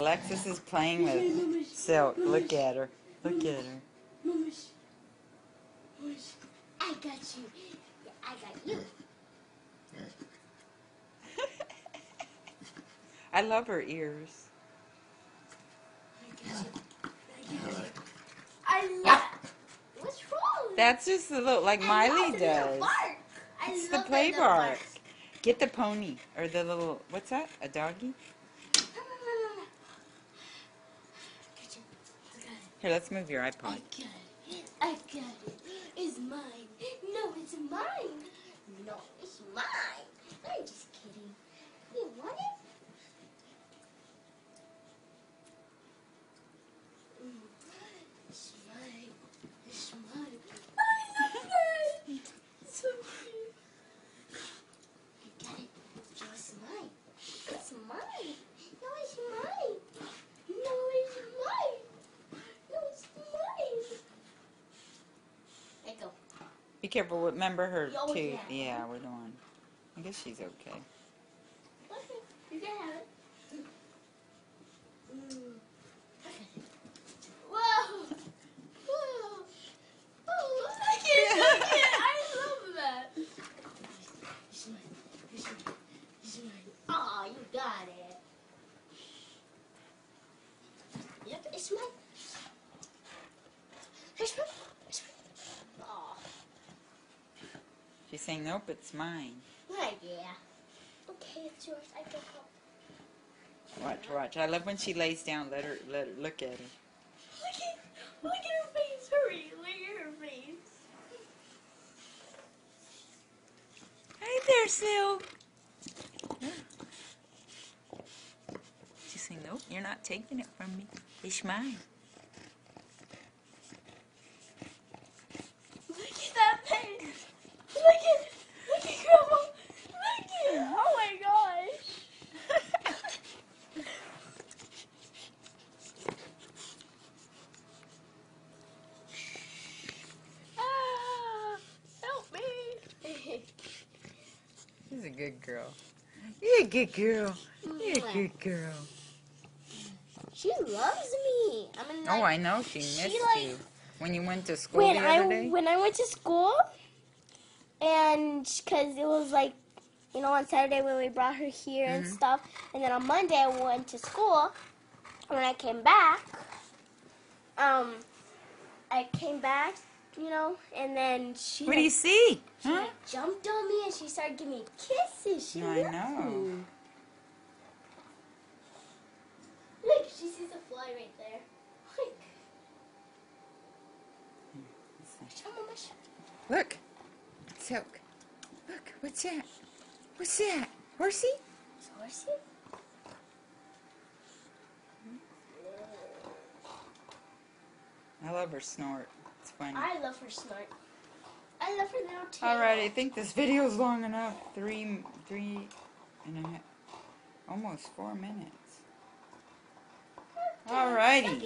Alexis is playing with Silk. Look at her. Look at her. I got you. I got you. I love her ears. I love. What's wrong? That's just the little, like Miley does. It's the play bark. Get the pony or the little. What's that? A doggy? Here, let's move your iPod. I got it. I got it. It's mine. No, it's mine. No, it's mine. I'm just kidding. You want it? It's mine. It's mine. I love that. So cute. You got it. No, it's mine. It's mine. No, it's mine. No, it's mine. No, it's mine. Let go. Be careful. Remember her Oh, too. yeah. Yeah, we're doing. I guess she's okay. Okay, you can have it. Whoa! Whoa! Oh, I can't. I love that. It's mine. It's mine. It's mine. Oh, you got it. Yep, it's mine. It's mine. It's mine. Oh. She's saying, nope, it's mine. Right, yeah. Okay, it's yours. I can help. Watch. I love when she lays down. Let her look at her. Look at her face. Hurry, look at her face. Hey there, Silk. She's saying, nope, you're not taking it from me. It's mine. Look at that face. Look at Grandma. Look at, oh my gosh. Help me. She's a good girl. You're a good girl. You're a good girl. She loves me. I mean, Oh, I know. She missed you. When you went to school when the other day? When I went to school, and because it was like, you know, on Saturday when we brought her here and stuff, and then on Monday I went to school. When I came back, you know, and then she. What do you see? She like, jumped on me and she started giving me kisses. She I loves know. me. Look, she sees a fly right there. Look. Show Mama, show. Look. Silk. Look. What's that? What's that? Horsey? Is it horsey? I love her snort. It's funny. I love her snort. I love her little tail. Alright, I think this video is long enough. 3 and a half, almost 4 minutes. Alrighty.